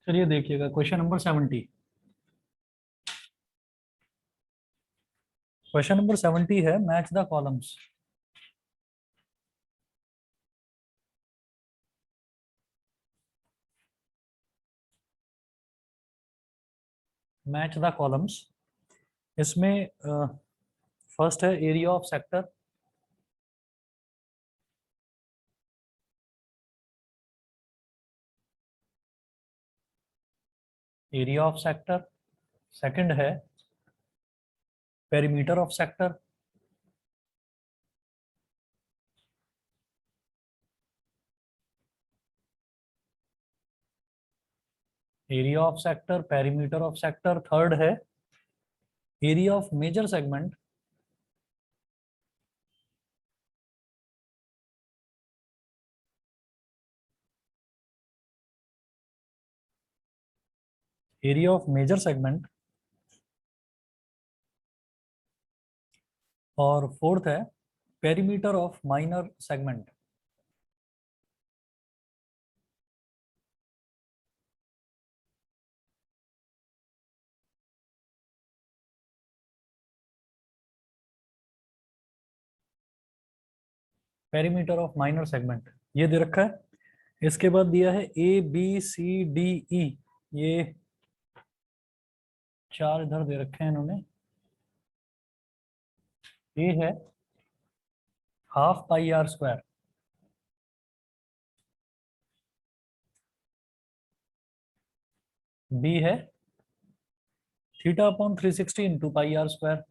चलिए देखिएगा question number 70। Question number 70 है match the columns. Match the columns. इसमें फर्स्ट है area of sector. Area of sector. Second है perimeter of sector. Area of sector, perimeter of sector. Third है area of major segment. Area of major segment. और fourth है perimeter of minor segment. Perimeter of minor segment ये दे रखा है। इसके बाद दिया है A B C D E. ये चार इधर दे रखे हैं इन्होंने। ए है half pi are square. B है theta upon 360 into pi are square.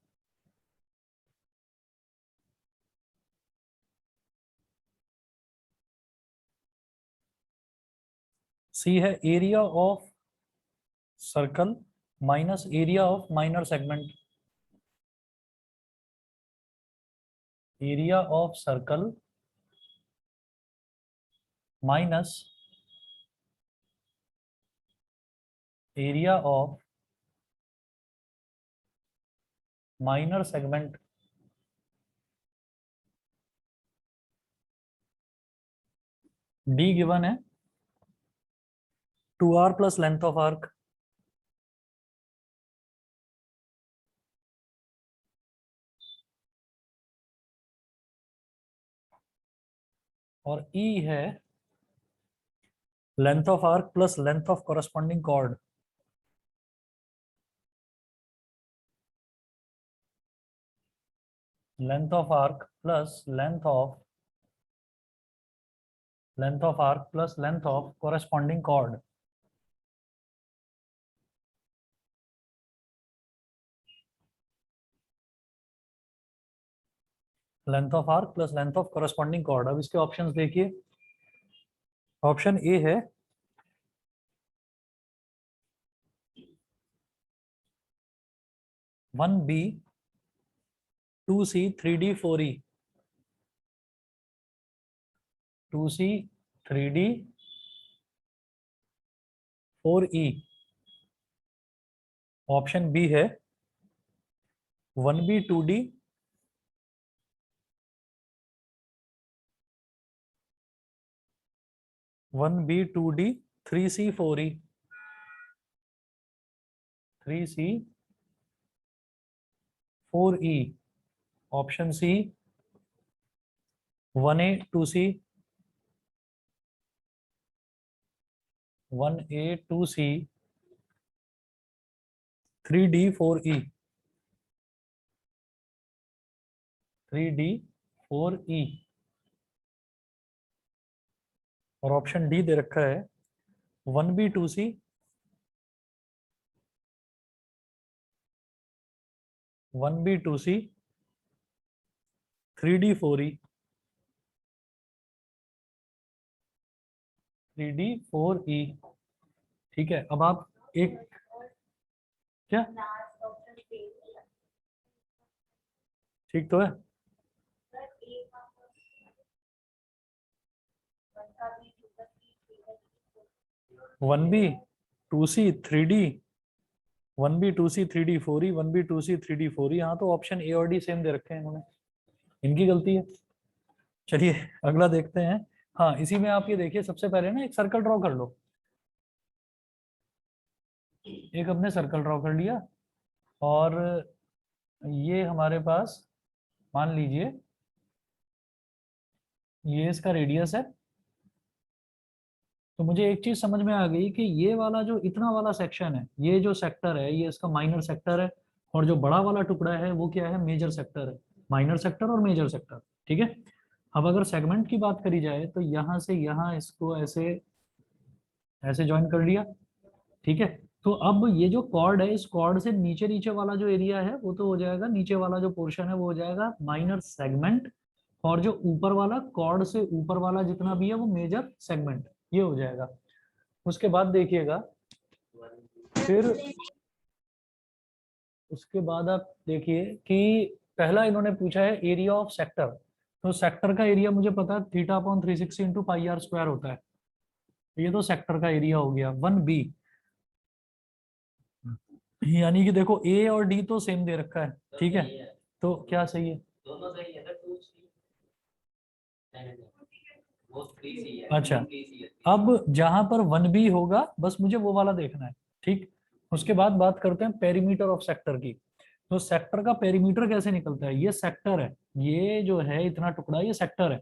C है area of circle minus area of minor segment. Area of circle minus area of minor segment. D given है 2r plus length of arc. और E है length of arc plus length of corresponding chord. Length of arc plus length of arc plus length of corresponding chord. Length of arc plus length of corresponding chord. अब इसके options देखिए। Option A है 1B 2C 3D 4E। 2C 3D 4E। Option B है 1B 2D 1B 2D 3C 4E। 3C 4E। Option C 1A 2C 1A 2C 3D 4E। 3D 4E। और option D दे रखा है 1B 2C 1B 2C 3D 4E। 3D 4E। ठीक है, अब आप एक क्या ठीक तो है। 1B 2C 3D 1B 2C 3D 4E 1B 2C 3D 4E। हाँ, तो ऑप्शन ए और डी सेम दे रखे हैं इन्होंने, इनकी गलती है। चलिए अगला देखते हैं। हाँ, इसी में आप ये देखिए, सबसे पहले ना एक सर्कल ड्रॉ कर लो। एक हमने सर्कल ड्रॉ कर लिया और ये हमारे पास मान लीजिए ये इसका रेडियस है। तो मुझे एक चीज समझ में आ गई कि ये वाला जो इतना वाला सेक्शन है, ये जो सेक्टर है ये इसका माइनर सेक्टर है, और जो बड़ा वाला टुकड़ा है वो क्या है, मेजर सेक्टर है। माइनर सेक्टर और मेजर सेक्टर, ठीक है। अब अगर सेगमेंट की बात करी जाए तो यहाँ से यहाँ इसको ऐसे ऐसे ज्वाइन कर लिया, ठीक है। तो अब ये जो कॉर्ड है, इस कॉर्ड से नीचे नीचे वाला जो एरिया है वो तो हो जाएगा, नीचे वाला जो पोर्शन है वो हो जाएगा माइनर सेगमेंट, और जो ऊपर वाला कॉर्ड से ऊपर वाला जितना भी है वो मेजर सेगमेंट, ये हो जाएगा। उसके बाद देखिएगा, फिर उसके बाद आप देखिए कि पहला इन्होंने पूछा है एरिया ऑफ सेक्टर। तो सेक्टर का एरिया मुझे पता है theta upon 360 into pi are square होता है। तो ये तो सेक्टर का एरिया हो गया 1b। यानी कि देखो ए और डी तो सेम दे रखा है, ठीक है। तो क्या सही है, दोनों सही है सर, 2 वो 3 है। अच्छा। अब जहां पर 1b होगा बस मुझे वो वाला देखना है, ठीक। उसके बाद बात करते हैं पेरीमीटर ऑफ सेक्टर की। तो सेक्टर का पेरीमीटर कैसे निकलता है, ये सेक्टर है, ये जो है इतना टुकड़ा ये सेक्टर है।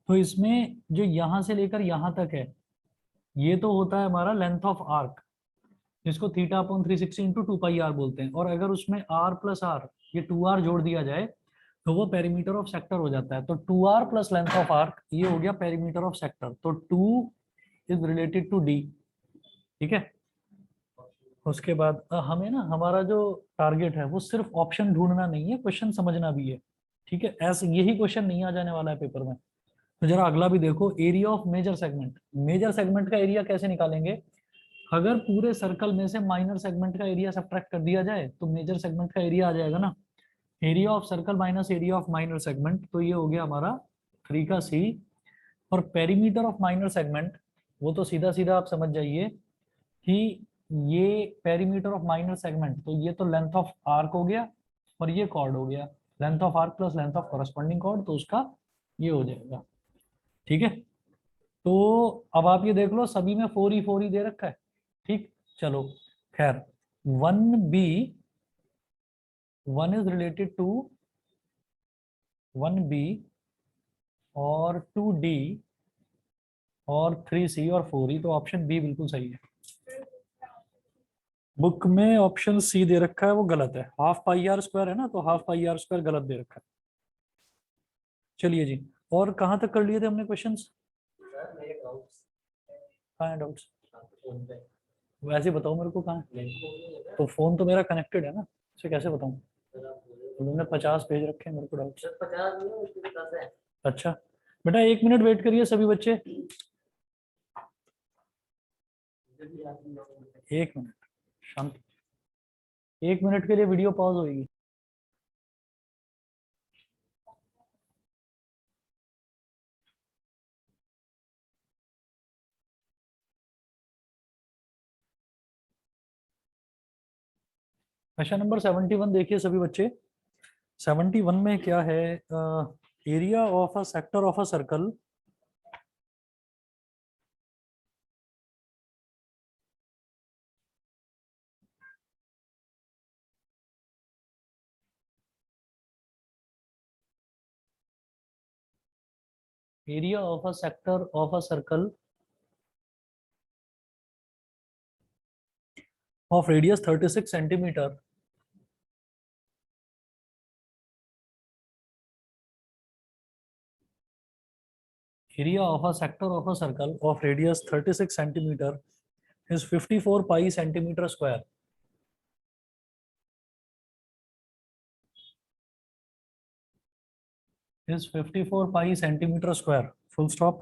तो इसमें जो यहां से लेकर यहां तक है ये तो होता है हमारा लेंथ ऑफ आर्क, जिसको theta upon 360 into 2 pi R बोलते हैं। और अगर उसमें आर प्लस आर, ये 2r जोड़ दिया जाए तो वो पेरीमीटर ऑफ सेक्टर हो जाता है। तो 2r plus length of arc ये हो गया पेरीमीटर ऑफ सेक्टर। तो 2 इज रिलेटेड टू d, ठीक है। उसके बाद हमें ना हमारा जो टारगेट है वो सिर्फ ऑप्शन ढूंढना नहीं है, क्वेश्चन समझना भी है, ठीक है। ऐसे यही क्वेश्चन नहीं आ जाने वाला है पेपर में। तो जरा अगला भी देखो, area of major segment. Major segment का एरिया कैसे निकालेंगे, अगर पूरे सर्कल में से माइनर सेगमेंट का एरिया सब्ट्रैक्ट कर दिया जाए तो मेजर सेगमेंट का एरिया आ जाएगा ना। Area of circle minus area of minor segment, तो ये हो गया हमारा 3 का सी। और पेरीमीटर ऑफ माइनर सेगमेंट वो तो सीधा सीधा आप समझ जाइए कि ये पेरीमीटर ऑफ माइनर सेगमेंट, तो ये तो लेंथ ऑफ आर्क हो गया और ये कॉर्ड हो गया, length of arc plus length of corresponding chord, तो उसका ये हो जाएगा, ठीक है। तो अब आप ये देख लो सभी में 4 ही दे रखा है, ठीक। चलो खैर, 1b 1 is related to 1b और 2d और 3c और 4e, तो ऑप्शन बी बिल्कुल सही है। बुक में ऑप्शन सी दे रखा है वो गलत है, हाफ पाई आर स्क्वायर है ना, तो हाफ पाई आर स्क्वायर गलत दे रखा है। चलिए जी, और कहाँ तक कर लिए थे हमने क्वेश्चंस, सर मेरे डाउट्स कहाँ है डाउट्स, फोन पे वैसे बताओ मेरे को कहाँ है। मेरे को तो फोन तो मेरा कनेक्टेड है ना, उसे कैसे बताऊँ। सर आप बोल रहे हो उन्होंने 50 पेज रखे हैं मेरे को डाउट्स। सर 50 नहीं है, उसके 10 है। अच्छा बेटा 1 मिनट वेट करिए सभी बच्चे, मुझे भी याद नहीं है। 1 मिनट शांत, 1 मिनट के लिए वीडियो पॉज होगी। क्वेश्चन नंबर 71 देखिए सभी बच्चे। 71 में क्या है, area of a sector of a circle area of a sector of a circle of radius 36 centimeter area of a sector of a circle of radius 36 centimeter is 54 pi centimeter square. Is 54 pi centimeter square, full stop.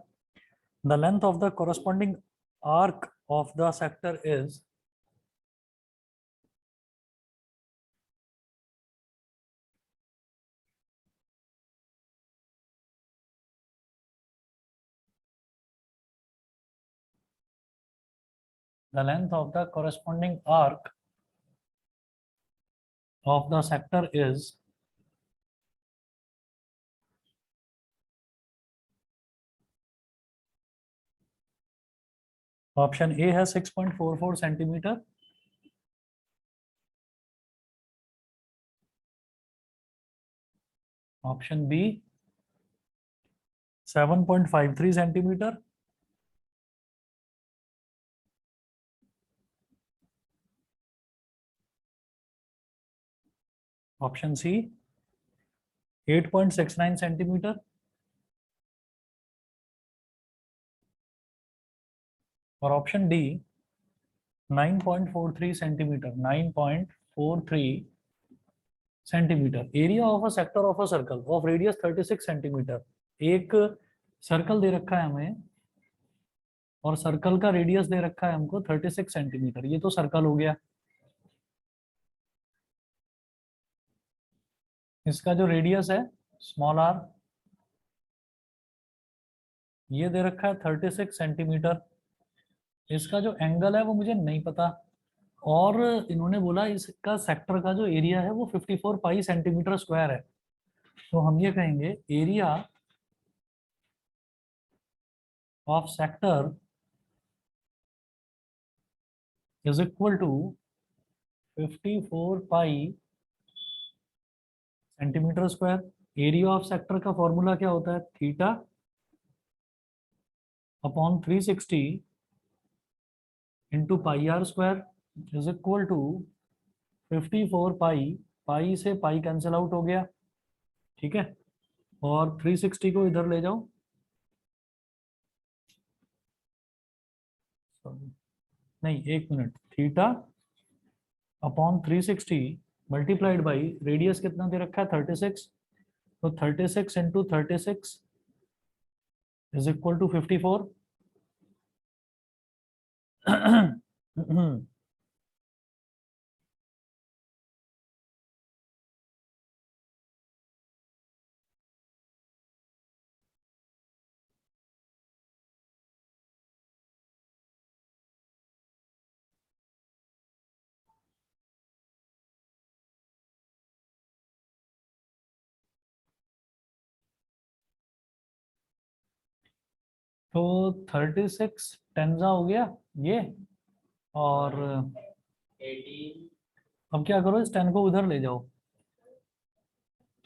The length of the corresponding arc of the sector is the length of the corresponding arc of the sector is option A है 6.44 centimetre, option B 7.53 centimetre, option C 8.69 centimetre, और option D 9.43 centimetre. 9.43 centimetre. Area of a sector of a circle of radius 36 centimetre. एक circle दे रखा है हमें और circle का radius दे रखा है हमको 36 सेंटीमीटर। ये तो सर्कल हो गया। इसका जो रेडियस है स्मॉल आर, ये दे रखा है 36 सेंटीमीटर। इसका जो एंगल है वो मुझे नहीं पता, और इन्होंने बोला इसका सेक्टर का जो एरिया है वो 54 पाई सेंटीमीटर स्क्वायर है। तो हम ये कहेंगे area of sector is equal to 54 pi centimetre square. Area of sector का फॉर्मूला क्या होता है? Theta upon 360 into pi are square is equal to 54 pi. Pi से पाई कैंसिल आउट हो गया, ठीक है, और 360 को इधर ले जाओ। नहीं, एक minute, theta upon 360 multiplied by radius कितना दे रखा है 36, तो 36 इंटू 36 इज इक्वल टू 54। तो 36 टेंजा हो गया ये, और 18 अब क्या करो, इस 10 को उधर ले जाओ।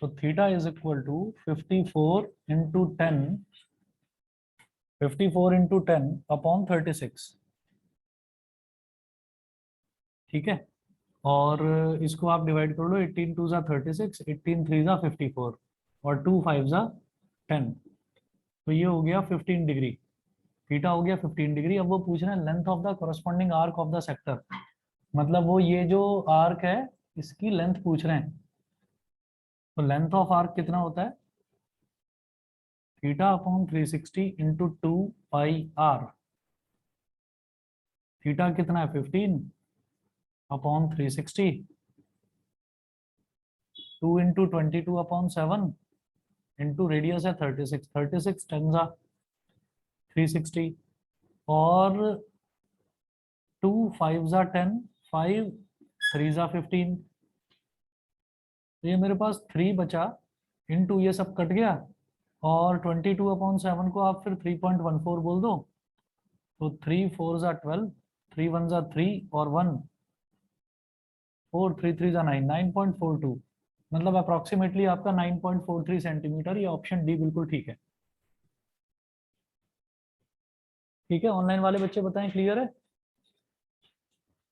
तो theta is equal to 54 into 10, 54 into 10 upon 36, ठीक है। और इसको आप डिवाइड कर लो, 18 टू ज़ा 36, 18 थ्री ज़ा 54, और 2 5 ज़ा 10, तो ये हो गया 15 डिग्री। थीटा हो गया 15 डिग्री। अब वो पूछ रहे हैं length of the corresponding arc of the sector, मतलब वो ये जो आर्क है इसकी लेंथ पूछ रहे हैं। तो लेंथ ऑफ आर्क कितना होता है? Theta upon 360 into 2 pi R. Theta कितना है 15 upon 360, 2 into 22 upon 7 into radius है 36, 36 टेन जा 360, और 2 5 जा 10, 5 3 जा 15, तो ये मेरे पास 3 बचा, इंटू ये सब कट गया, और 22 अपॉन 7 को आप फिर 3.14 बोल दो, तो 3 4 जा 12, 3 1 जा 3, और 1 4 3 3 जा 9, 9.42, मतलब अप्रोक्सीमेटली आपका 9.43 सेंटीमीटर। ये ऑप्शन डी बिल्कुल ठीक है। ठीक है, ऑनलाइन वाले बच्चे बताएं, क्लियर है?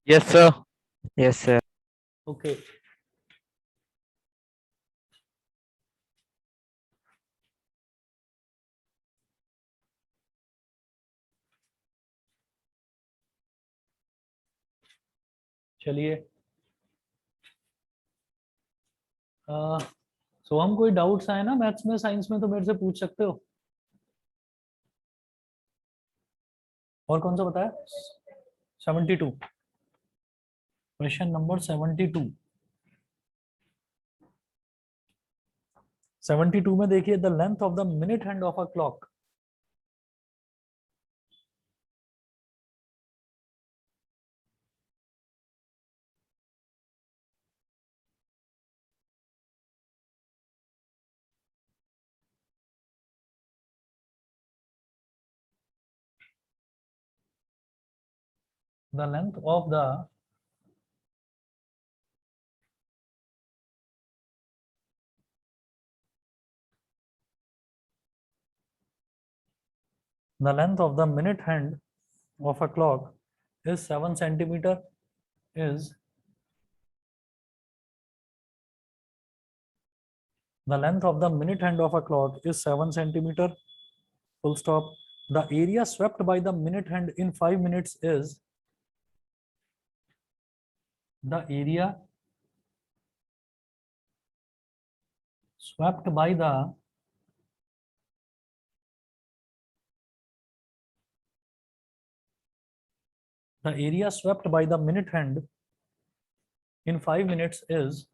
Yes sir. Yes sir. Okay. चलिए, सो हम कोई डाउट्स आए ना मैथ्स में, साइंस में, तो मेरे से पूछ सकते हो। और कौन सा बताया? 72, क्वेश्चन नंबर 72। 72 में देखिए, the length of the minute hand of a clock. The length of the The length of the minute hand of a clock is 7 centimeter. Is the length of the minute hand of a clock is 7 centimeter. Full stop. The area swept by the minute hand in 5 minutes is the area swept by the area swept by the minute hand in 5 minutes is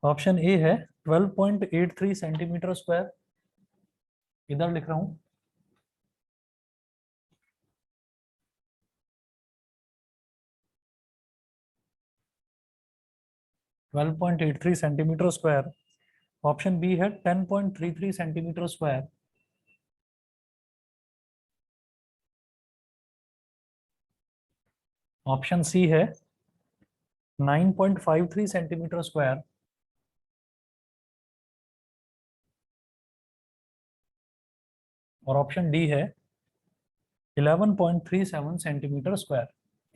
option A है 12.83 centimetre square. इधर लिख रहा हूं 12.83 centimetre square. Option B है 10.33 centimetre square. Option C है 9.53 centimetre square. और option D है 11.37 centimetre square.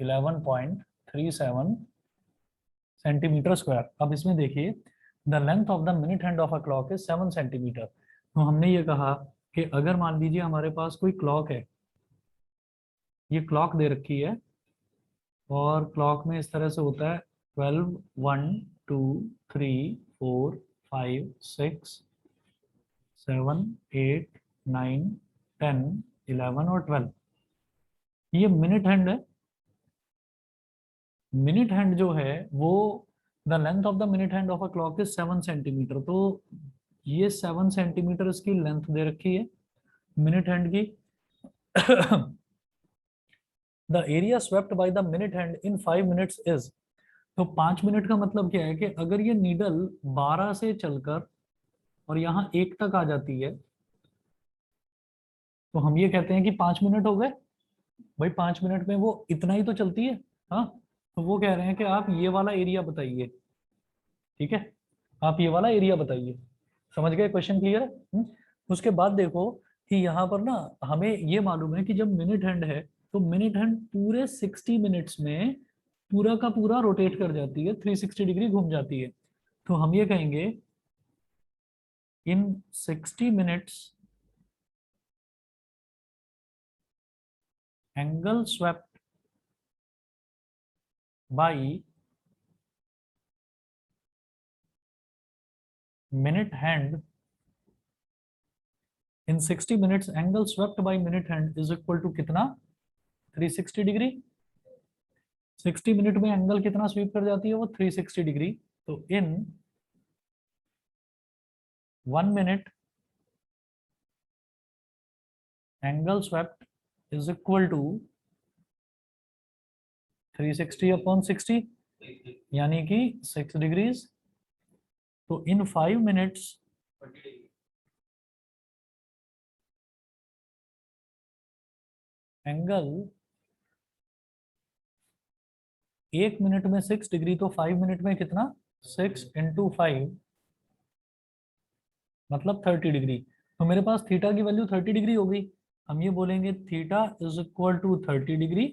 11.37 centimetre square. अब इसमें देखिए the length of the minute hand of a clock is 7 centimetre. तो हमने ये कहा कि अगर मान लीजिए हमारे पास कोई क्लॉक है, ये क्लॉक दे रखी है और क्लॉक में इस तरह से होता है 12, 1, 2, 3, 4, 5, 6, 7, 8, 9, 10, 11 और 12। ये मिनट हैंड है। मिनट हैंड जो है वो the length of the minute hand of a clock is 7 centimetre. तो ये 7 सेंटीमीटर इसकी लेंथ दे रखी है मिनट हैंड की। The area swept by the minute hand in 5 minutes is. तो 5 मिनट का मतलब क्या है कि अगर ये नीडल 12 से चलकर और यहाँ 1 तक आ जाती है तो हम ये कहते हैं कि 5 मिनट हो गए। भाई 5 मिनट में वो इतना ही तो चलती है। हाँ, तो वो कह रहे हैं कि आप ये वाला एरिया बताइए। ठीक है, आप ये वाला एरिया बताइए। समझ गए? क्वेश्चन क्लियर है? उसके बाद देखो कि यहाँ पर ना हमें ये मालूम है कि जब मिनट हैंड है तो मिनट हैंड पूरे 60 मिनट्स में पूरा का पूरा रोटेट कर जाती है, 360 डिग्री घूम जाती है। तो हम ये कहेंगे in 60 minutes angle swept by minute hand in 60 minutes angle swept by minute hand is equal to कितना? 360 डिग्री। 60 मिनट में एंगल कितना स्वीप कर जाती है? वो 360 डिग्री। तो in 1 minute angle swept is equal to 360 upon 60 यानी कि 6 डिग्रीज। तो इन 5 मिनट्स एंगल 1 मिनट में 6 डिग्री, तो 5 मिनट में कितना? 6 इंटू 5 मतलब 30 डिग्री। तो मेरे पास थीटा की वैल्यू 30 डिग्री हो गई। हम ये बोलेंगे theta is equal to 30 degree.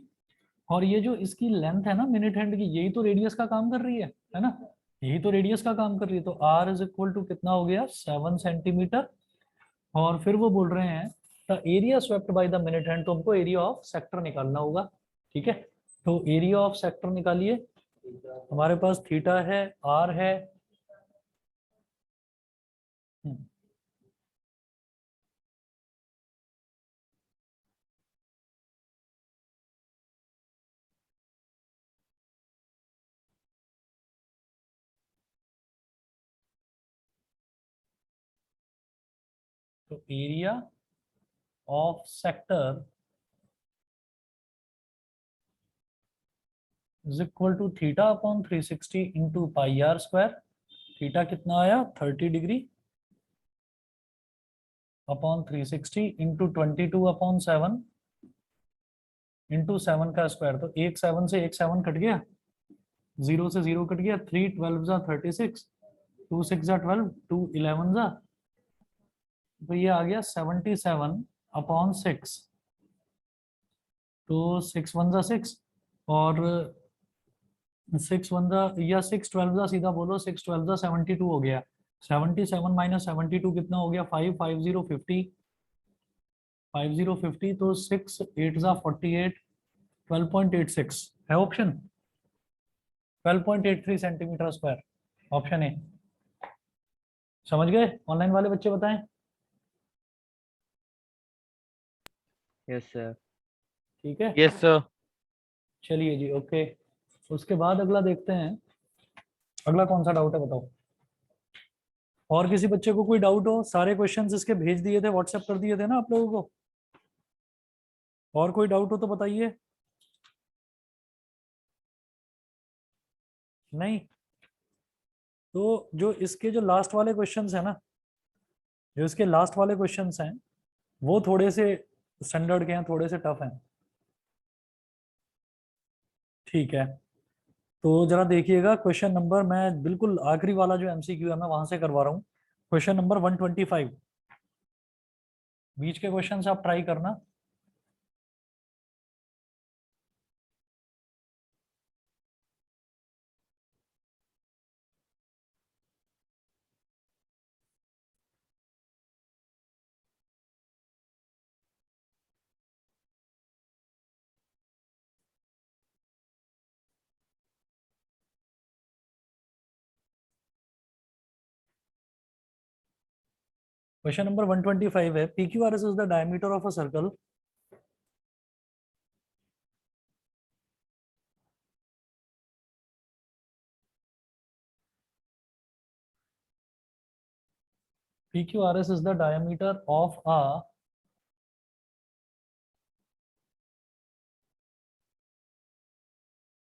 और ये जो इसकी लेंथ है ना मिनट हैंड की, यही तो रेडियस का काम कर रही है ना? यही तो रेडियस का काम कर रही है। तो आर इज इक्वल टू कितना हो गया? 7 सेंटीमीटर। और फिर वो बोल रहे हैं the area swept by the minute hand, तो हमको एरिया ऑफ सेक्टर निकालना होगा। ठीक है, तो एरिया ऑफ सेक्टर निकालिए। हमारे पास थीटा है, आर है। तो area of sector is equal to theta upon 360 into pi are square. Theta कितना आया 30 degree upon 360 into 22 upon 7 into 7 का स्क्वायर। तो एक 7 से एक 7 कट गया, 0 से 0 कट गया, 3 12 जा 36, 2 6 जा 12, 2 11 जा, तो ये आ गया 77 अपॉन 6। तो 6 1 जा 6 और 6 1 जा या 6 12 जा, सीधा बोलो 6 12 जा 72 हो गया। 77 माइनस 72 कितना हो गया 5 5 0 50, 5 0 50, तो 6 8 जा 48, 12.86 है option, 12.83 centimetre square, option A. समझ गए? ऑनलाइन वाले बच्चे बताएं। Yes, sir. ठीक है, Yes, sir. चलिए जी, ओके। उसके बाद अगला देखते हैं, अगला कौन सा डाउट है बताओ। और किसी बच्चे को कोई डाउट हो? सारे क्वेश्चंस इसके भेज दिए थे, व्हाट्सएप कर दिए थे ना आप लोगों को। और कोई डाउट हो तो बताइए। नहीं? तो जो इसके जो लास्ट वाले क्वेश्चंस है ना, जो इसके लास्ट वाले क्वेश्चंस हैं वो थोड़े से स्टैंडर्ड के हैं, थोड़े से टफ हैं। ठीक है, तो जरा देखिएगा क्वेश्चन नंबर, मैं बिल्कुल आखिरी वाला जो एमसीक्यू है मैं वहां से करवा रहा हूँ। क्वेश्चन नंबर 125, बीच के क्वेश्चन आप ट्राई करना। क्वेश्चन नंबर 125 है, PQRS is the diameter of a circle PQRS is the diameter of a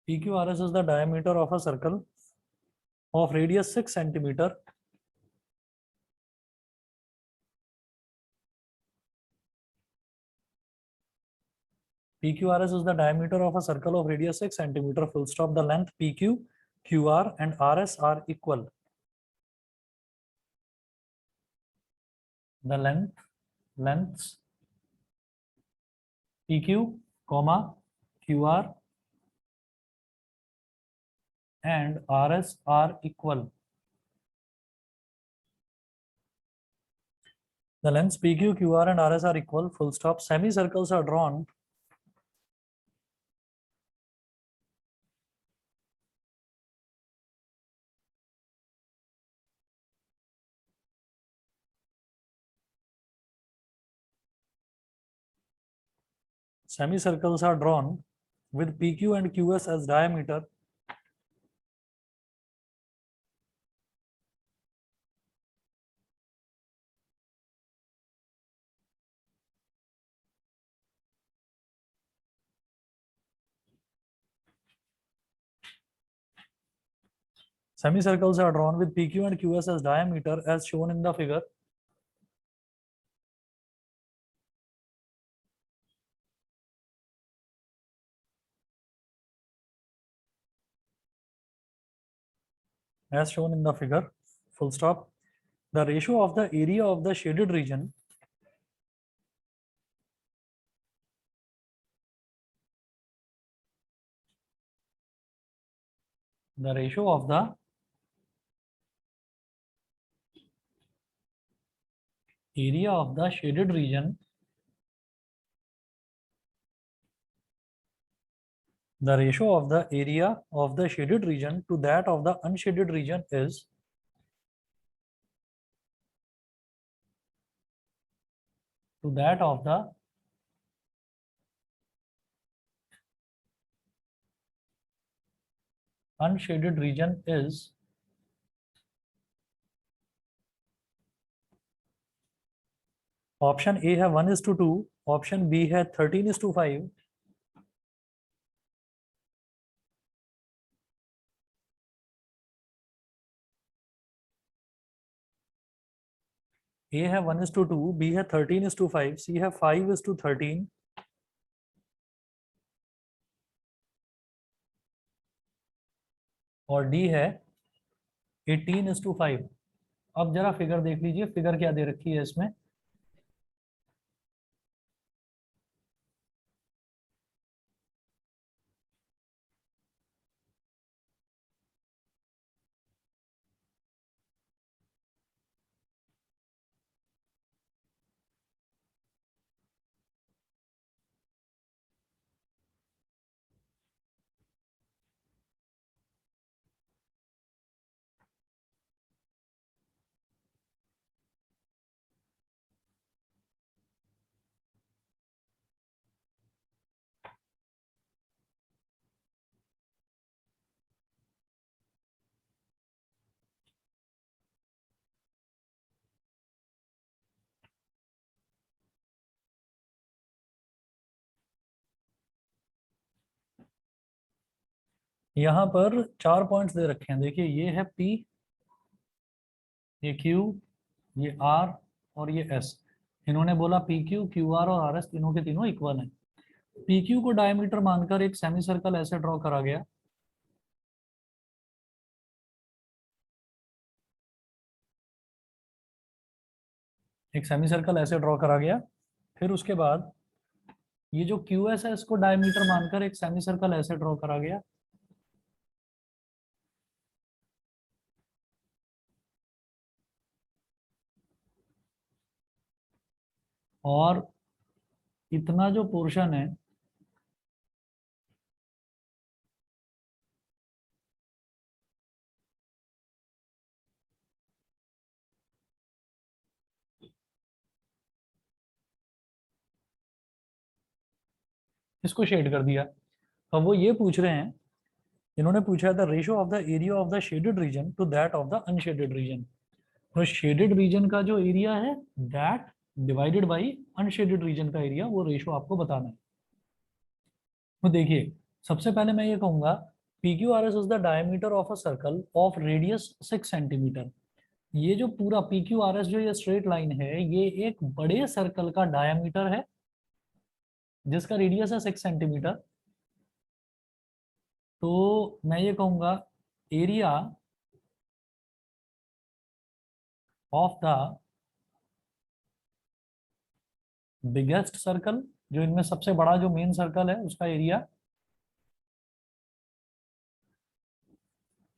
PQRS is the diameter of a circle of radius 6 centimeter PQRS is the diameter of a circle of radius 6 centimeter, full stop. The length PQ, QR and RS are equal. The lengths PQ, comma, QR and RS are equal. The lengths PQ, QR and RS are equal, full stop. Semicircles are drawn with PQ and QS as diameter. Semicircles are drawn with PQ and QS as diameter as shown in the figure. As shown in the figure, full stop. The ratio of the area of the shaded region the ratio of the area of the shaded region the ratio of the area of the shaded region to that of the unshaded region is to that of the unshaded region is option A है 1:2, option B है 13:5, ए है 1:2, B है 13:5, सी है 5:13 और D है 18:5। अब जरा figure देख लीजिए, फिगर क्या दे रखी है इसमें। यहाँ पर 4 पॉइंट्स दे रखे हैं, देखिए ये है P, ये Q, ये R और ये S। इन्होंने बोला PQ, QR और RS तीनों के तीनों इक्वल हैं। PQ को डायमीटर मानकर एक सेमी सर्कल ऐसे ड्रॉ करा गया। एक सेमी सर्कल ऐसे ड्रॉ करा गया। फिर उसके बाद ये जो QS है इसको डायमीटर मानकर एक सेमी सर्कल ऐसे ड्रॉ करा गया। और इतना जो पोर्शन है इसको शेड कर दिया। अब वो ये पूछ रहे हैं, इन्होंने पूछा the ratio of the area of the shaded region to that of the unshaded region. तो शेडेड रीजन का जो एरिया है that divided by unshaded region का एरिया, वो रेशियो आपको बताना है। तो देखिए, सबसे पहले मैं ये कहूंगा PQRS is the diameter of a circle of radius 6 centimetre. ये जो पूरा PQRS जो ये स्ट्रेट लाइन है, ये एक बड़े सर्कल का डायमीटर है जिसका रेडियस है 6 सेंटीमीटर। तो मैं ये कहूंगा area of the biggest circle, जो इनमें सबसे बड़ा जो मेन सर्कल है उसका area,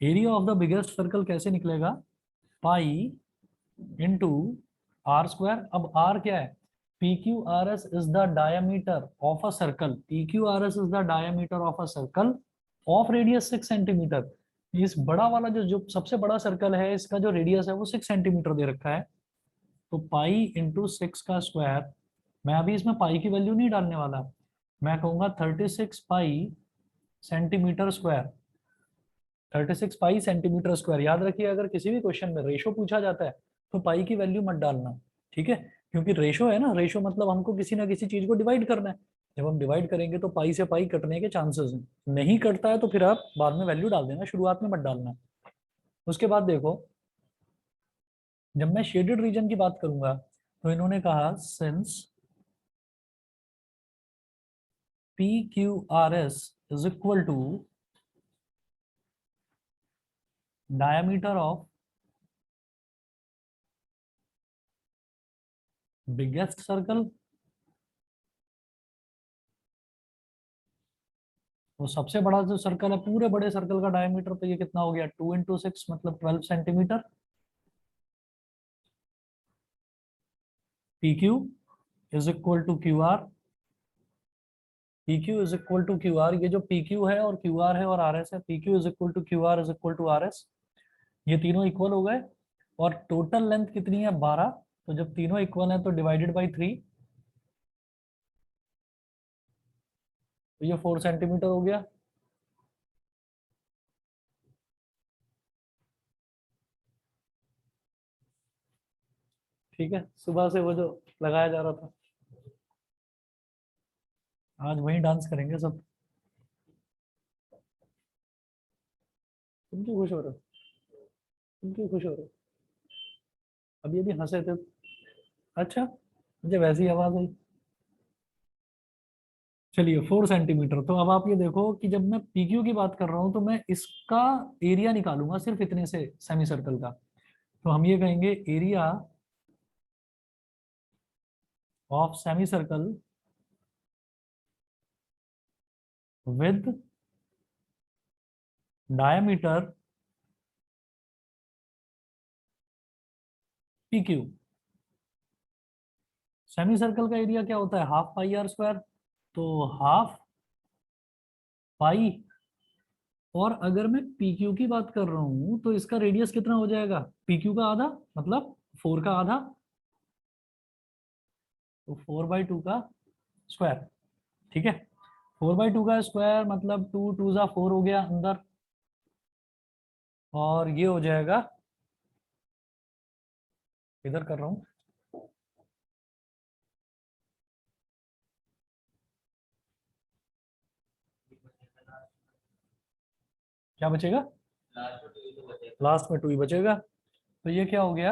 area of the biggest circle कैसे निकलेगा, पाई इंटू आर स्क्वायर। अब आर क्या है, P Q R S is the diameter of a circle, P Q R S is the diameter of a circle of radius 6 centimetre. इस बड़ा वाला जो जो सबसे बड़ा सर्कल है इसका जो रेडियस है वो 6 सेंटीमीटर दे रखा है। तो पाई इंटू 6 का स्क्वायर, मैं अभी इसमें पाई की वैल्यू नहीं डालने वाला, मैं कहूंगा 36 पाई सेंटीमीटर स्क्वायर। 36 पाई सेंटीमीटर स्क्वायर। याद रखिए, अगर किसी भी क्वेश्चन में रेशो पूछा जाता है तो पाई की वैल्यू मत डालना, ठीक है। क्योंकि रेशो है ना, रेशो मतलब हमको किसी ना किसी चीज को डिवाइड करना है। जब हम डिवाइड करेंगे तो पाई से पाई कटने के चांसेस हैं, नहीं कटता है तो फिर आप बाद में वैल्यू डाल देना, शुरुआत में मत डालना। उसके बाद देखो, जब मैं शेडेड रीजन की बात करूंगा तो इन्होंने कहा since P Q R S is equal to diameter of biggest circle. तो सबसे बड़ा जो सर्कल है, पूरे बड़े सर्कल का डायमीटर, तो ये कितना हो गया, 2 × 6 मतलब 12 centimetre. P Q is equal to Q R, P Q is equal to Q R. ये जो पी क्यू है और क्यू आर है और आर एस है, P Q is equal to Q R is equal to R S, ये तीनों equal हो गए। और टोटल लेंथ कितनी है, 12। तो जब तीनों इक्वल है तो डिवाइडेड बाई 3, तो ये 4 सेंटीमीटर हो गया। ठीक है, सुबह से वो जो लगाया जा रहा था, आज वही डांस करेंगे सब। तुम क्यों खुश हो रहे हो, तुम क्यों खुश हो रहे हो, अभी अभी हंसे थे। अच्छा, मुझे वैसी आवाज आई। चलिए 4 सेंटीमीटर। तो अब आप ये देखो कि जब मैं PQ की बात कर रहा हूं तो मैं इसका एरिया निकालूंगा सिर्फ इतने से सेमी सर्कल का। तो हम ये कहेंगे area of semicircle with diameter PQ। Semicircle का एरिया क्या होता है? Half pi are square. तो हाफ पाई, और अगर मैं PQ की बात कर रहा हूं तो इसका रेडियस कितना हो जाएगा? PQ का आधा, मतलब 4 का आधा, तो 4/2 का स्क्वायर। ठीक है, 4/2 का स्क्वायर मतलब 2 2 ज़ा 4 हो गया अंदर, और ये हो जाएगा, इधर कर रहा हूं, क्या बचेगा? लास्ट में 2 तो बचेगा। लास्ट में 2 ही बचेगा। तो ये क्या हो गया?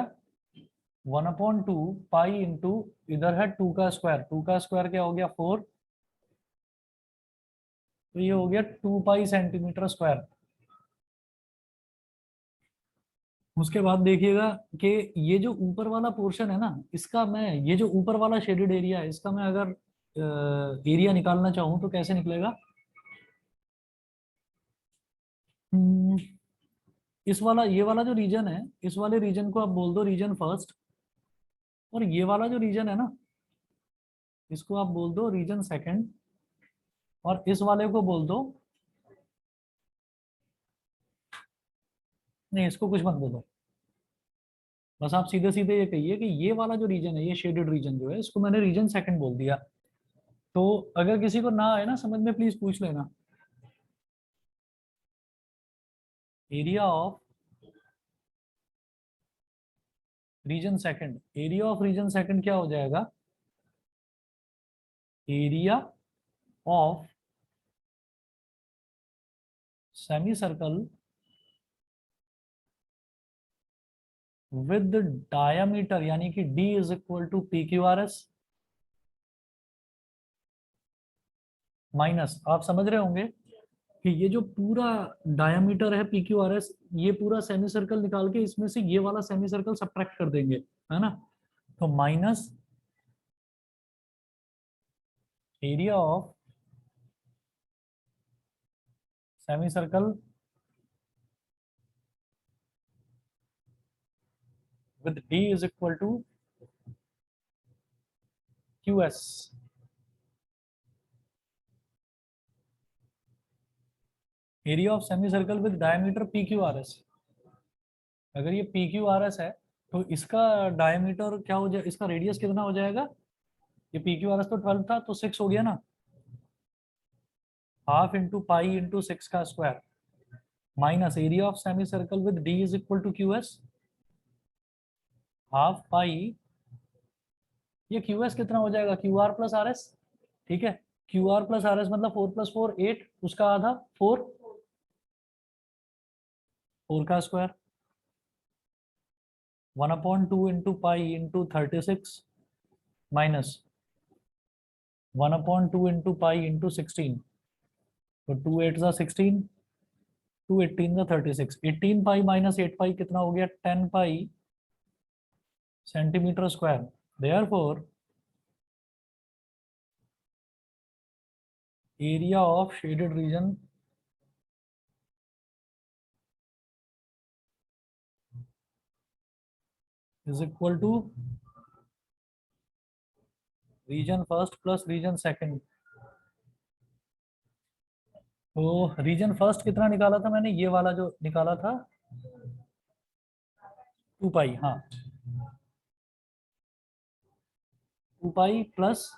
1/2 पाई इंटू, इधर है 2 का स्क्वायर, 2 का स्क्वायर क्या हो गया? 4। तो ये हो गया 2 पाई सेंटीमीटर स्क्वायर। उसके बाद देखिएगा कि ये जो ऊपर वाला पोर्शन है ना, इसका मैं, ये जो ऊपर वाला शेडेड एरिया है, इसका मैं अगर एरिया निकालना चाहूँ तो कैसे निकलेगा? हम्म, इस वाला, ये वाला जो रीजन है, इस वाले रीजन को आप बोल दो रीजन फर्स्ट, और ये वाला जो रीजन है ना, इसको आप बोल दो रीजन सेकंड, और इस वाले को बोल दो, नहीं इसको कुछ मत बोलो, बस आप सीधे सीधे ये कहिए कि ये वाला जो रीजन है, ये शेडेड रीजन जो है, इसको मैंने रीजन सेकंड बोल दिया। तो अगर किसी को ना आए ना समझ में, प्लीज पूछ लेना। Area of region second, area of region second क्या हो जाएगा? Area of semicircle with diameter, यानी कि D is equal to PQRS minus, आप समझ रहे होंगे कि ये जो पूरा डायामीटर है PQRS, ये पूरा सेमी सर्कल निकाल के इसमें से ये वाला सेमी सर्कल सब्ट्रैक्ट कर देंगे, है ना? तो minus area of semicircle with D is equal to QS। Area of semicircle with diameter PQRS, अगर ये PQRS है तो इसका डायमीटर क्या हो जाए, इसका रेडियस कितना हो जाएगा? ये PQRS तो 12 था, तो 6 हो गया ना, हाफ इंटू पाई इंटू 6 का square, minus area of semicircle with D is equal to QS, half pi, ये QS कितना हो जाएगा? QR plus RS। ठीक है, QR प्लस RS मतलब 4 + 4 8, उसका आधा 4, 4 का square, 1/2 into pi into 36 minus 1/2 into pi into 16, तो 2 8 ज़ा 16, 2 18 ज़ा 36, 18 पाई माइनस 8 पाई कितना हो गया? 10 pi centimetre square. Therefore area of shaded region is equal to region first plus region second. तो रीजन फर्स्ट कितना निकाला था मैंने? ये वाला जो निकाला था 2 पाई, हाँ 2 पाई प्लस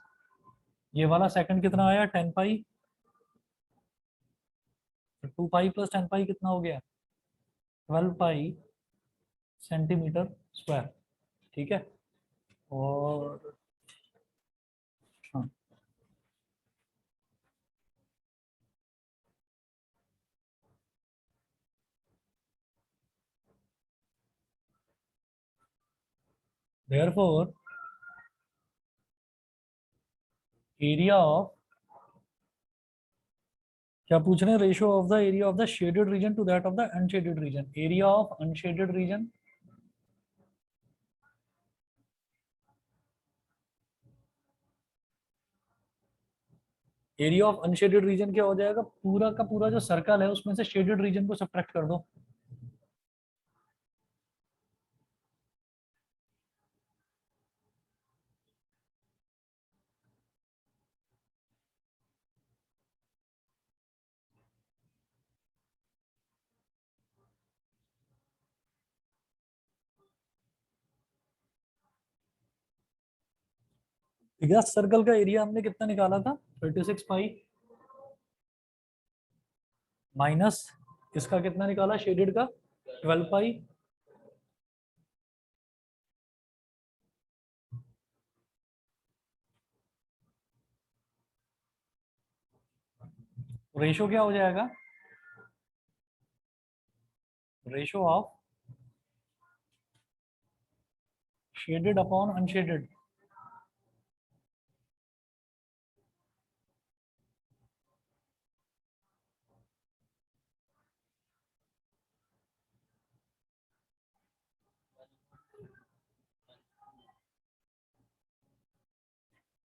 ये वाला सेकंड कितना आया? 10 पाई। 2 पाई प्लस 10 पाई कितना हो गया? 12 पाई सेंटीमीटर स्क्वायर। ठीक है, और हाँ, देयरफॉर एरिया ऑफ, क्या पूछ रहे हैं, ratio of the area of the shaded region to that of the unshaded region. Area of unshaded region, area of unshaded region क्या हो जाएगा, पूरा का पूरा जो सर्कल है उसमें से शेडेड रीजन को सब्ट्रैक्ट कर दो। बिगेस्ट सर्कल का एरिया हमने कितना निकाला था, 36 पाई, माइनस इसका कितना निकाला शेडेड का, 12 पाई, रेशो क्या हो जाएगा, ratio of shaded upon unshielded.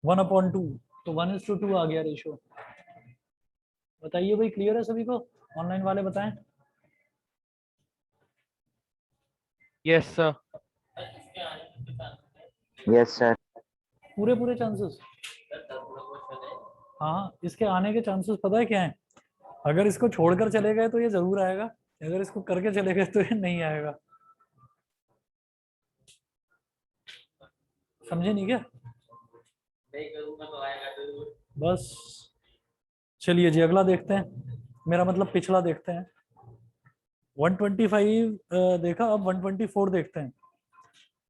One upon two, तो 1:2 आ गया रेशो। बताइए भाई, क्लियर है सभी को, ऑनलाइन वाले बताएं। Yes sir. इसके आने के किसान यस सर। पूरे पूरे चांसेस, पूरा क्वेश्चन है। हाँ इसके आने के चांसेस पता है क्या है, अगर इसको छोड़कर चले गए तो ये जरूर आएगा, अगर इसको करके चले गए तो ये नहीं आएगा। समझे नहीं क्या, नहीं करूंगा तो आएगा जरूर। बस। चलिए जी अगला देखते हैं, मेरा मतलब पिछला देखते हैं। 125 देखा, अब 124 देखते हैं।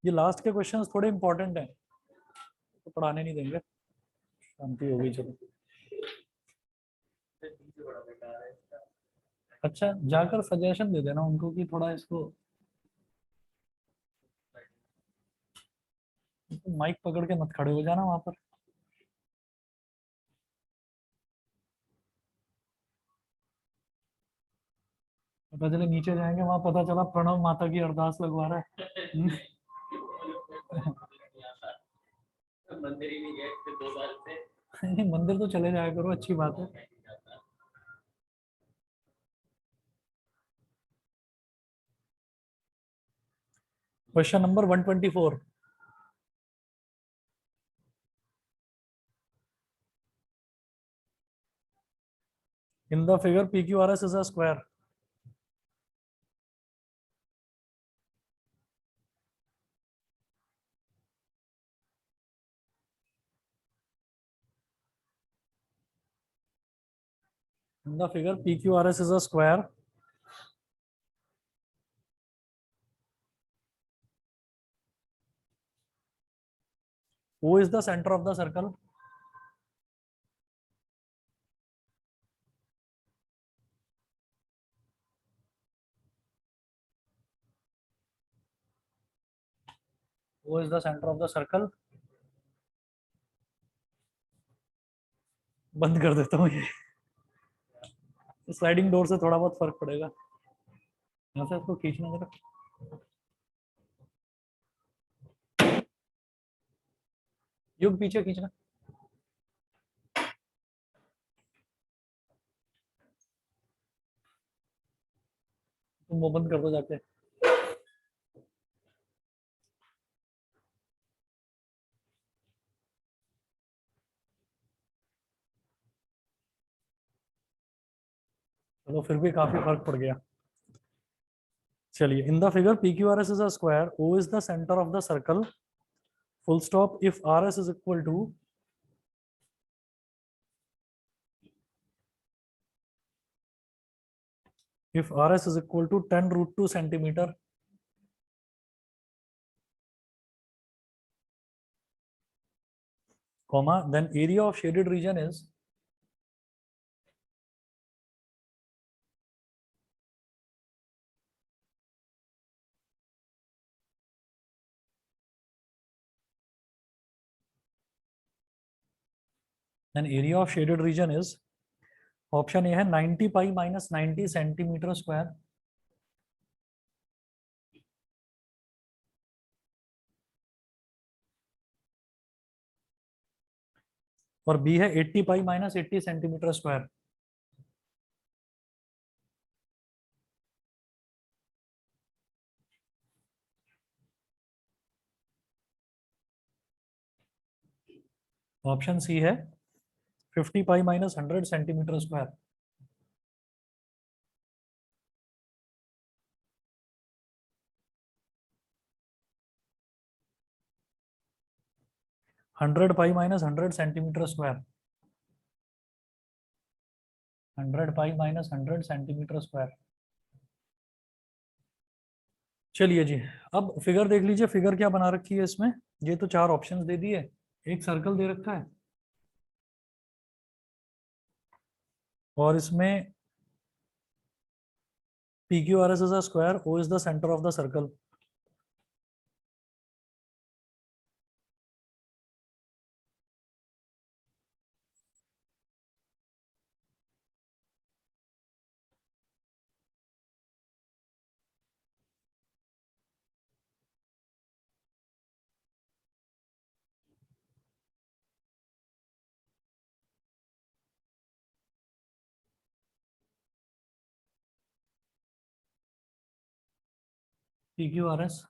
ये लास्ट के क्वेश्चंस थोड़े इंपॉर्टेंट हैं, तो पढ़ाने नहीं देंगे, शांति होगी चलो। बड़ा बेकार है इसका। अच्छा जाकर सजेशन दे देना उनको कि थोड़ा इसको, माइक पकड़ के मत खड़े हो जाना वहां पर। पता चले नीचे जाएंगे वहां पता चला प्रणव माता की अरदास लगवा रहा है। मंदिर ही नहीं गए फिर 2 साल से। नहीं, मंदिर तो चले जाया करो, अच्छी बात है। Question number 124, in the figure PQRS is a square. In the figure PQRS is a square. O is the center of the circle. O is the center of the circle. बंद कर देता हूँ ये, स्लाइडिंग डोर से थोड़ा बहुत फर्क पड़ेगा। यहाँ से इसको खींचना जरा, युग पीछे खींचना। तुम वो बंद कर दो जाके। चलो फिर भी काफी फर्क पड़ गया। चलिए, in the figure PQRS is a square, O is the center of the circle, full stop, if RS is equal to, if RS is equal to 10√2 centimeter, comma, then area of shaded region is, then area of shaded region is option A है 90 pi minus 90 centimetre square, और B है 80 pi minus 80 centimetre square. Option C है 50 pi minus 100 centimetre square. Hundred pi minus 100 centimetre square, 100 pi minus 100 centimetre square. चलिए जी, अब figure देख लीजिए, figure क्या बना रखी है इसमें। ये तो चार ऑप्शंस दे दिए, एक सर्कल दे रखा है, और इसमें P Q R S is a square, O is the centre of the circle. P Q R S,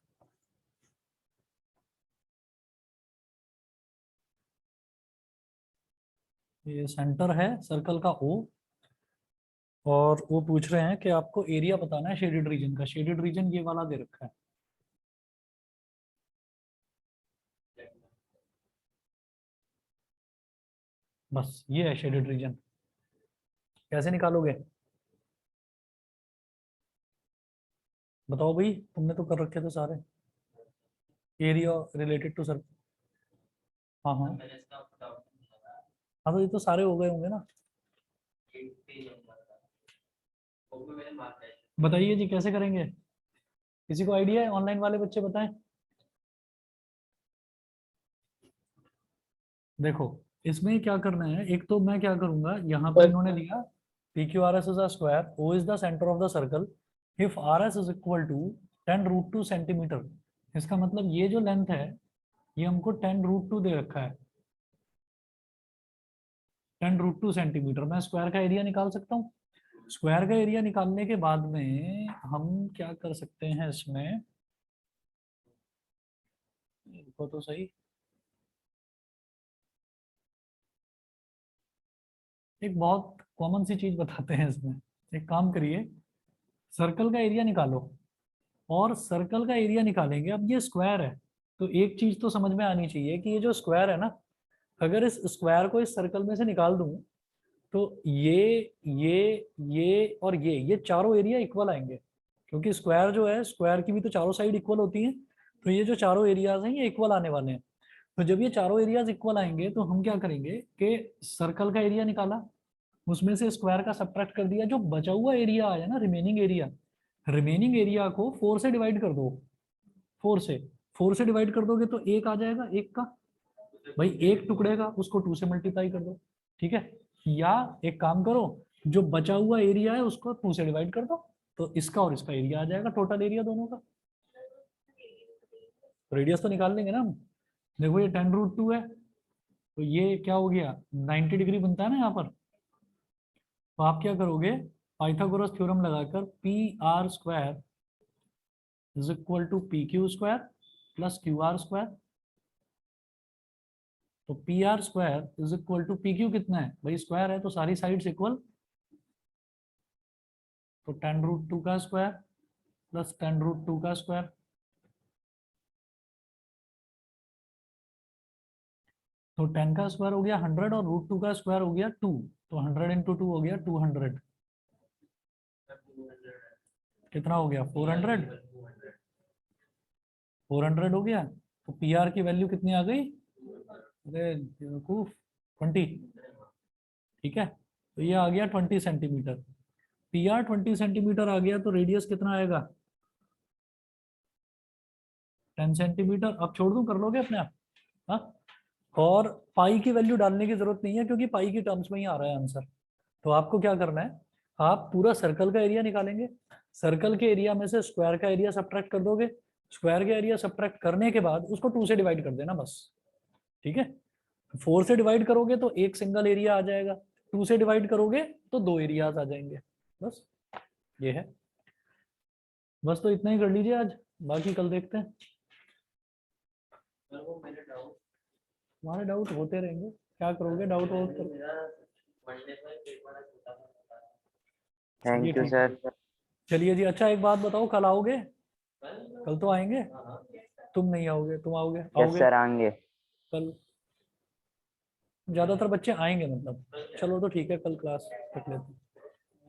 ये सेंटर है सर्कल का ओ, और वो पूछ रहे हैं कि आपको एरिया बताना है शेडेड रीजन का। शेडेड रीजन ये वाला दे रखा है, बस ये है शेडेड रीजन। कैसे निकालोगे बताओ भाई, तुमने तो कर रखे थे सारे एरिया रिलेटेड टू सर्कल। हाँ हाँ मैंने इसका फटाफट निकाला। हाँ, तो ये तो सारे हो गए होंगे ना। एक पेज नंबर था, वो भी मैंने मार्क किया है। बताइए जी कैसे करेंगे, किसी को आइडिया है? ऑनलाइन वाले बच्चे बताएं। देखो इसमें क्या करना है, एक तो मैं क्या करूंगा, यहाँ पर इन्होंने दिया P Q R S is a square, O is the centre of the circle, if R S is equal to 10√2 centimetre. इसका मतलब ये जो लेंथ है ये हमको 10√2 दे रखा है, 10√2 सेंटीमीटर। मैं स्क्वायर का एरिया निकाल सकता हूँ। स्क्वायर का एरिया निकालने के बाद में हम क्या कर सकते हैं इसमें, देखो तो सही, एक बहुत कॉमन सी चीज बताते हैं इसमें। एक काम करिए, सर्कल का एरिया निकालो, और सर्कल का एरिया निकालेंगे। अब ये स्क्वायर है, तो एक चीज तो समझ में आनी चाहिए कि ये जो स्क्वायर है ना, अगर इस स्क्वायर को इस सर्कल में से निकाल दूं तो ये और ये चारों एरिया इक्वल आएंगे, क्योंकि स्क्वायर जो है, स्क्वायर की भी तो चारों साइड इक्वल होती हैं। तो ये जो चारों एरियाज हैं ये इक्वल आने वाले हैं। तो जब ये चारों एरियाज इक्वल आएंगे तो हम क्या करेंगे कि सर्कल का एरिया निकाला, उसमें से स्क्वायर का सब्ट्रैक्ट कर दिया, जो बचा हुआ एरिया आया ना, रिमेनिंग एरिया, रिमेनिंग एरिया को 4 से डिवाइड कर दो। 4 से 4 से डिवाइड कर दोगे तो एक आ जाएगा, एक का भाई एक टुकड़े का, उसको 2 से मल्टीप्लाई कर दो, ठीक है। या एक काम करो, जो बचा हुआ एरिया है उसको 2 से डिवाइड कर दो, तो इसका और इसका एरिया आ जाएगा, टोटल एरिया दोनों का। रेडियस तो निकाल लेंगे ना हम। देखो ये 10√2 है, तो ये क्या हो गया, 90 डिग्री बनता है ना यहाँ पर। तो आप क्या करोगे, पाइथागोरस थ्योरम लगाकर P R square is equal to P Q square plus Q R square. तो P R square is equal to P Q कितना है भाई, स्क्वायर है तो सारी साइड्स इक्वल, तो 10√2 का स्क्वायर प्लस 10√2 का स्क्वायर। तो 10 का स्क्वायर हो गया 100 और √2 का स्क्वायर हो गया 2, तो 100 इंटू 2 हो गया 200। कितना हो गया 400, 400 हो गया। तो पी आर की वैल्यू कितनी आ गई, अरे बेवकूफ, 20, ठीक है। तो ये आ गया 20 सेंटीमीटर। पी आर 20 सेंटीमीटर आ गया, तो रेडियस कितना आएगा 10 सेंटीमीटर। अब छोड़ दूं, कर लोगे अपने आप, हाँ। और पाई की वैल्यू डालने की जरूरत नहीं है क्योंकि पाई की टर्म्स में ही आ रहा है आंसर। तो आपको क्या करना है, आप पूरा सर्कल का एरिया निकालेंगे, सर्कल के एरिया में से स्क्वायर का एरिया सब्ट्रैक्ट कर दोगे, स्क्वायर का एरिया सब्ट्रैक्ट करने के बाद उसको 2 से डिवाइड कर देना बस। ठीक है, 4 से डिवाइड करोगे तो एक सिंगल एरिया आ जाएगा, 2 से डिवाइड करोगे तो 2 एरियाज आ जाएंगे। बस ये है, बस तो इतना ही कर लीजिए आज, बाकी कल देखते हैं। सर वो मेरे डाउट तुम्हारे डाउट होते रहेंगे, क्या करोगे डाउट आउट कर। मेरा मंडे को एक पेपर है छोटा सा होता है। चलिए थैंक यू ठीक सर। है। चलिए जी, अच्छा एक बात बताओ, कल आओगे? कल कल तो आएंगे? हाँ तुम नहीं आओगे, तुम आओगे? यस आओगे सर आएंगे। कल? ज्यादातर बच्चे आएंगे मतलब। चलो तो ठीक है, कल क्लास रख लेते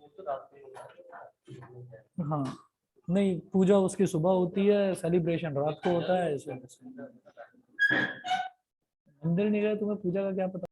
वो तो रात में होगा। हैं। हाँ, नहीं पूजा उसकी सुबह होती है, सेलिब्रेशन रात को होता है, इस वजह से। मंदिर नहीं गए, तुम्हें पूजा का क्या पता?